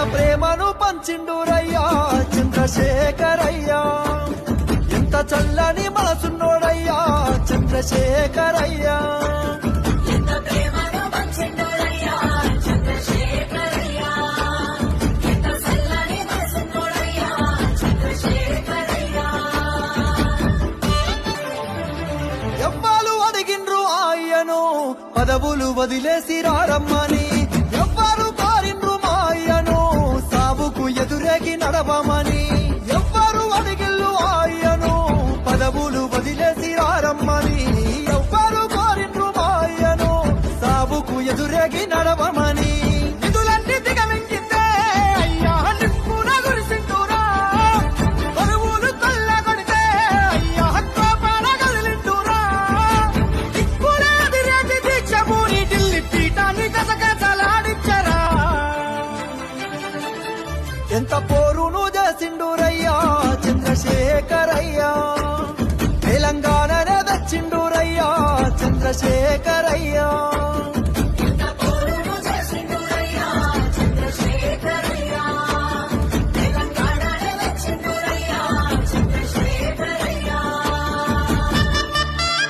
ఎంత ప్రేమను పంచిండురయ్యా చంద్రశేఖరయ్యా, ఎంత చల్లని మనసున్నోడయ్యా చంద్రశేఖరయ్యా. ఎవ్వాలు అడిగిండ్రు ఆయను పదవులు వదిలేసి రారమ్మని, ఎవ్వరు కోరిండ్రు మాయను సావుకు ఎదురేగి నడవమని, ఎవ్వరు అడిగిల్లు ఆయను పదవులు వదిలేసి రారమ్మని, ఎవ్వరు కోరిండ్రు మాయను సావుకు ఎదురేగి నడవమని. నిధులన్నీ దిగమింగిందే అయ్యా నిప్పున గురిసిండురా, బరువులు కొల్లగొడితే అయ్యా కోపాన కదిలిండురా, దిక్కులే ఎదిరేగి దీక్షభూని ఢిల్లీ పీఠాన్ని గసగసలాడించరా. ఎంత